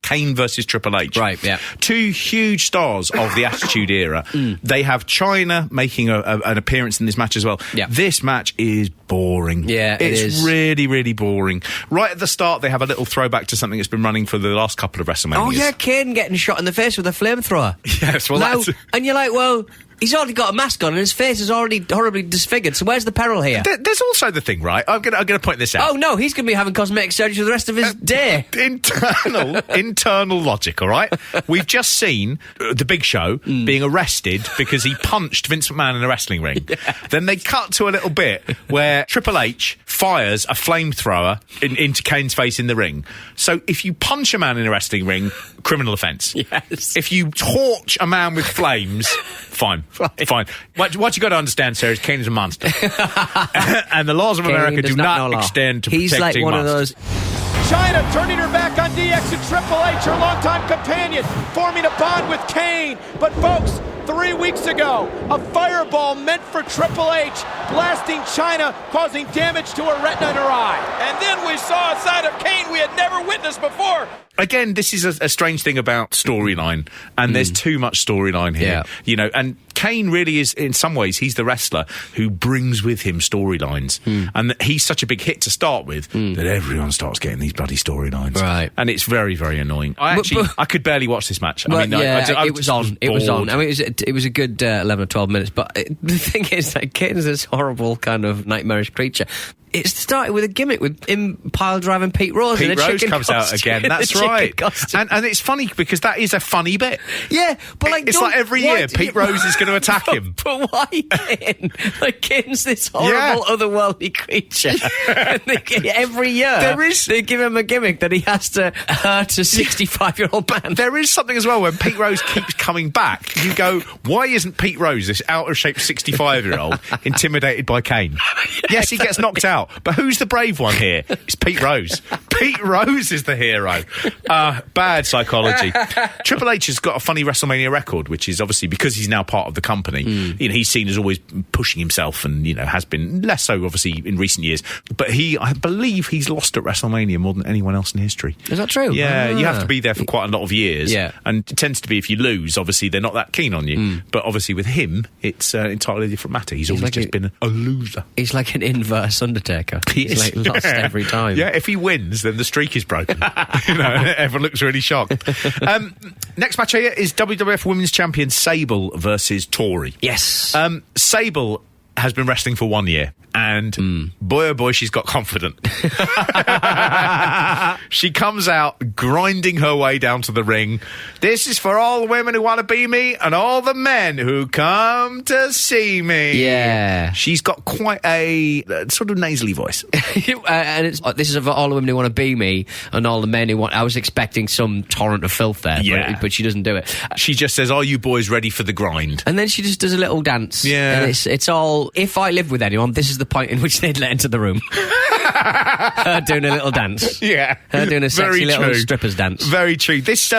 Kane versus Triple H. Right, yeah. Two huge stars of the Attitude Era. They have China making an appearance in this match as well. Yeah. This match is boring. Yeah, it's really, really boring. Right at the start, they have a little throwback to something that's been running for the last couple of WrestleManias. Oh, yeah, Kane getting shot in the face with a flamethrower. Yes, well, now, that's... And you're like, well... He's already got a mask on and his face is already horribly disfigured, so where's the peril here? There's also the thing, right? I'm gonna point this out. Oh, no, he's going to be having cosmetic surgery for the rest of his day. Internal logic, all right? We've just seen The Big Show being arrested because he punched Vince McMahon in a wrestling ring. Yeah. Then they cut to a little bit where Triple H fires a flamethrower into Kane's face in the ring. So if you punch a man in a wrestling ring, criminal offence. Yes. If you torch a man with flames, fine. Fine. What you got to understand, sir, is Kane is a monster. And the laws of America do not extend to He's protecting like one monsters. of those... China turning her back on DX and Triple H, her longtime companion, forming a bond with Kane. But folks, 3 weeks ago, a fireball meant for Triple H, blasting China, causing damage to her retina and her eye. And then we saw a side of Kane we had never witnessed before. Again, this is a strange thing about storyline, and there's too much storyline here. Yeah. You know, and Kane really is, in some ways, he's the wrestler who brings with him storylines. And he's such a big hit to start with that everyone starts getting these bloody storylines. Right. And it's very, very annoying. I could barely watch this match. Well, I mean, it was on. It was on. I mean, it was a good 11 or 12 minutes, but the thing is that Kane's this horrible kind of nightmarish creature. It started with a gimmick with him pile driving Pete Rose. Pete in a Rose chicken comes costume, out again. That's right. And it's funny because that is a funny bit. Yeah, but like it's like every year Pete Rose is going to attack him. But why Kane? Like Kane's this horrible otherworldly creature. And every year they give him a gimmick that he has to hurt a 65-year-old man. There is something as well when Pete Rose keeps coming back. You go, why isn't Pete Rose, this out of shape 65-year-old, intimidated by Kane? Yes, he gets knocked out. But who's the brave one here? It's Pete Rose. Pete Rose is the hero. Bad psychology. Triple H has got a funny WrestleMania record, which is obviously because he's now part of the company. You know, he's seen as always pushing himself, and has been less so obviously in recent years. But I believe he's lost at WrestleMania more than anyone else in history. Is that true? Yeah, you have to be there for quite a lot of years. Yeah, and it tends to be if you lose, obviously they're not that keen on you. But obviously with him, it's an entirely different matter. He's always just been a loser. He's like an inverse Undertaker. He's like lost every time. Yeah, if he wins, then the streak is broken. Everyone looks really shocked. Next match here is WWF Women's Champion Sable versus Tori. Yes. Sable has been wrestling for 1 year. And boy, oh boy, she's got confident. She comes out grinding her way down to the ring. This is for all the women who want to be me and all the men who come to see me. Yeah. She's got quite a sort of nasally voice. And this is for all the women who want to be me and all the men who want... I was expecting some torrent of filth there, but she doesn't do it. She just says, are you boys ready for the grind? And then she just does a little dance. Yeah. And it's all... If I lived with anyone, this is the point in which they'd let into the room. Her doing a little dance. Yeah. Her doing a sexy Very little true. stripper's dance. Very true. This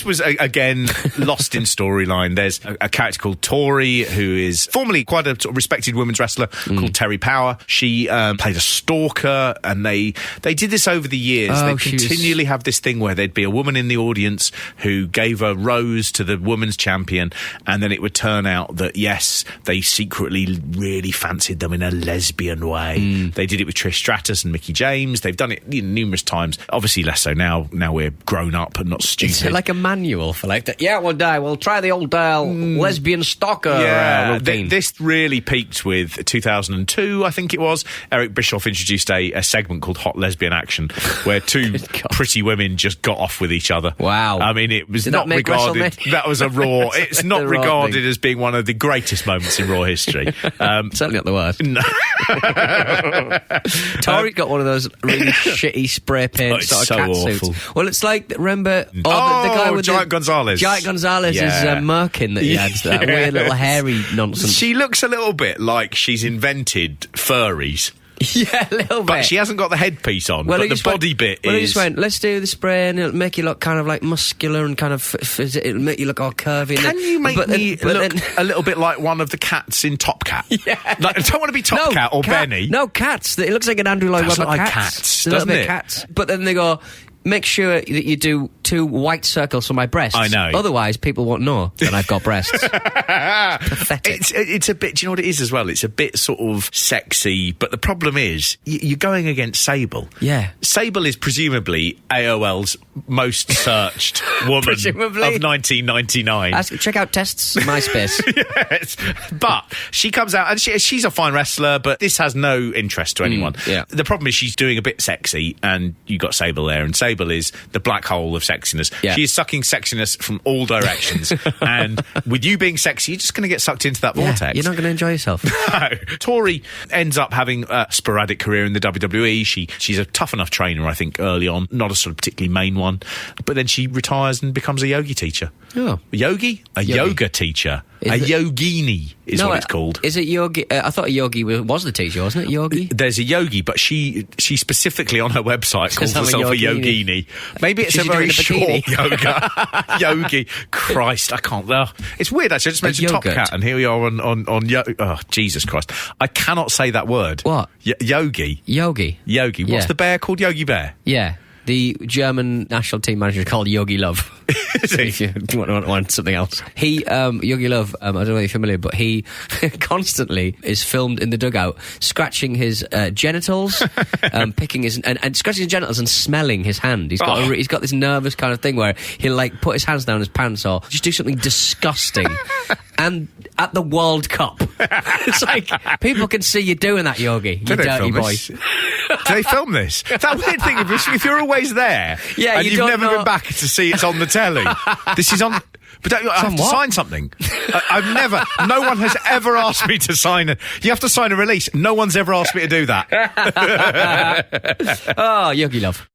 was, again, lost in storyline. There's a character called Tori, who is formerly quite a sort of respected women's wrestler called Terry Power. She played a stalker, and they did this over the years. They continually have this thing where there'd be a woman in the audience who gave a rose to the women's champion, and then it would turn out that, yes, they secretly really fancied them in a lesbian way. They did it with Trish Stratus and Mickie James. They've done it numerous times. Obviously less so now. Now we're grown up and not stupid. It's like a manual for like that. Yeah, we'll try the old lesbian stalker routine. This really peaked with 2002, I think it was. Eric Bischoff introduced a segment called Hot Lesbian Action, where two pretty women just got off with each other. Wow. I mean, it was not regarded... That was a Raw... It's not regarded as being one of the greatest moments in Raw history. Certainly not the worst. No. Tori got one of those really shitty spray paint sort of cat suits. Well, it's like, remember... the guy with Giant Gonzalez. Giant Gonzalez is Merkin that he had, that weird little hairy nonsense. She looks a little bit like she's invented furries. Yeah, a little bit. But she hasn't got the headpiece on, but the body bit is... Well, he just went, let's do the spray and it'll make you look kind of like muscular and kind of... it'll make you look all curvy. Can you make me look a little bit like one of the cats in Top Cat? Yeah. Like, I don't want to be Top Cat or Benny. No, cats. It looks like an Andrew Lloyd Webber like cat. cats, a little doesn't bit it? Cats. But then they go... make sure that you do 2 white circles for my breasts. I know. Otherwise, people won't know that I've got breasts. Pathetic. It's a bit, do you know what it is as well? It's a bit sort of sexy, but the problem is you're going against Sable. Yeah. Sable is presumably AOL's most searched woman Presumably. of 1999. Check out Tests MySpace. Yes. But she comes out, and she's a fine wrestler, but this has no interest to anyone. Yeah. The problem is she's doing a bit sexy, and you got Sable there, and Sable is the black hole of sexiness. Yeah. She is sucking sexiness from all directions. And with you being sexy, you're just going to get sucked into that vortex. You're not going to enjoy yourself. No. Tori ends up having a sporadic career in the WWE. She's a tough enough trainer, I think, early on. Not a sort of particularly main one. But then she retires and becomes a yogi teacher. Oh. Yogi? A yoga teacher. A yogini is what it's called. Is it yogi? I thought a yogi was the teacher, wasn't it? Yogi? There's a yogi, but she specifically on her website calls I'm a herself a yogini. yogini. Maybe it's Should a she do it very in a short bikini? yoga. Yogi. Christ, I can't. It's weird, actually. I just mentioned Top yogurt. Cat, and here we are on Jesus Christ. I cannot say that word. What? Yogi. Yogi. Yogi. What's Yeah. the bear called? Yogi Bear? Yeah. The German national team manager is called Yogi Love. Is he? If you want something else. He, Yogi Love, I don't know if you're familiar, but he constantly is filmed in the dugout scratching his genitals, picking his, and scratching his genitals and smelling his hand. He's got this nervous kind of thing where he'll like put his hands down his pants or just do something disgusting. And at the World Cup, it's like people can see you doing that, Yogi. You dirty boy. Do they film this? That weird thing, if you're always there and you you've don't never know. been back to see it's on the telly, this is on... But I have to sign something. I've never... No one has ever asked me to sign it. You have to sign a release. No one's ever asked me to do that. Oh, Yogi Love.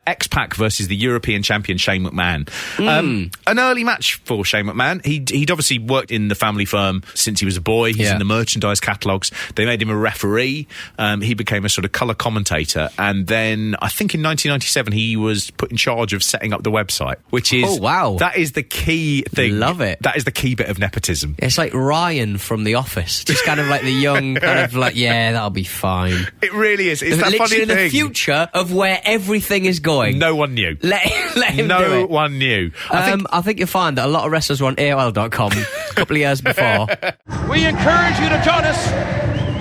X-Pac versus the European champion Shane McMahon. An early match for Shane McMahon. He'd obviously worked in the family firm since he was a boy. He's in the merchandise catalogues. They made him a referee. He became a sort of colour commentator. And then I think in 1997 he was put in charge of setting up the website, which is... Oh, wow. That is the key thing. Love it. That is the key bit of nepotism. It's like Ryan from The Office. Just kind of like the young, kind of like, yeah, that'll be fine. It really is. It's that Literally funny in the thing. future of where everything is going. No one knew. Let him do No it. one knew. I think you'll find that a lot of wrestlers were on AOL.com a couple of years before. We encourage you to join us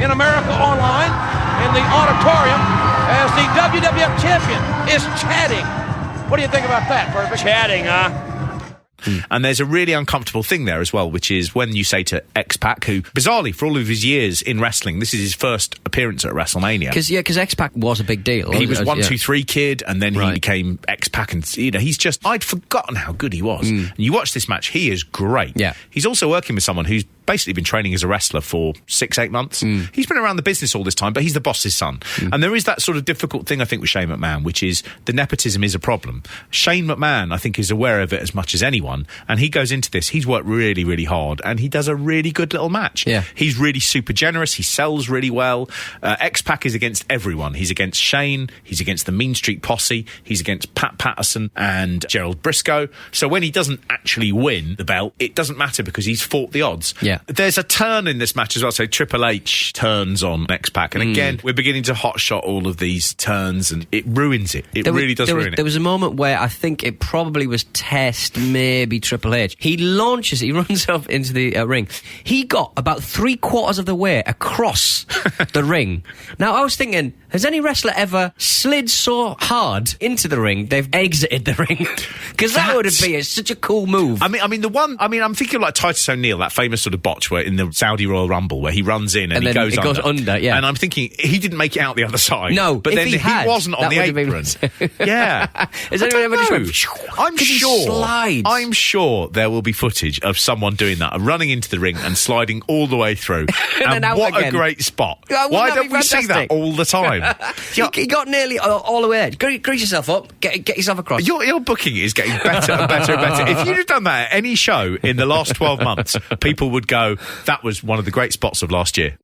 in America Online in the auditorium as the WWF champion is chatting. What do you think about that, Perfect? Chatting, huh? And there's a really uncomfortable thing there as well, which is when you say to X-Pac, who, bizarrely, for all of his years in wrestling, this is his first appearance at WrestleMania. Because X-Pac was a big deal. He was 1, 2, 3 kid, and then he Right. became X-Pac, and he's just... I'd forgotten how good he was. And you watch this match, he is great. Yeah. He's also working with someone who's basically been training as a wrestler for 6-8 months. He's been around the business all this time, but he's the boss's son. And there is that sort of difficult thing, I think, with Shane McMahon, which is the nepotism is a problem. Shane McMahon, I think, is aware of it as much as anyone, and he goes into this, he's worked really, really hard, and he does a really good little match. Yeah. He's really super generous, he sells really well. X-Pac is against everyone. He's against Shane, he's against the Mean Street Posse, he's against Pat Patterson and Gerald Briscoe. So when he doesn't actually win the belt, it doesn't matter because he's fought the odds. Yeah. There's a turn in this match as well. So Triple H turns on X-Pac. And again, we're beginning to hotshot all of these turns and it ruins it. It really does ruin it. There was a moment where I think it probably was Test, maybe Triple H. He runs up into the ring. He got about 3/4 of the way across the ring. Now, I was thinking, has any wrestler ever slid so hard into the ring they've exited the ring? Because that would have been such a cool move. I'm thinking of like Titus O'Neil, that famous sort of botch where in the Saudi Royal Rumble where he runs in and he then goes it goes under, yeah. And I'm thinking he didn't make it out the other side. No, but if then he had, wasn't on that the would have apron. been- Yeah. Has I anyone don't ever just know. went, I'm 'cause he sure. slides. I'm sure there will be footage of someone doing that, running into the ring and sliding all the way through. And and then out what again. a great spot! Wouldn't Why that don't be we see that fantastic? all the time? He got nearly all the way. Grease yourself up. Get yourself across. Your booking is getting better and better and better. If you'd have done that at any show in the last 12 months, people would go, that was one of the great spots of last year.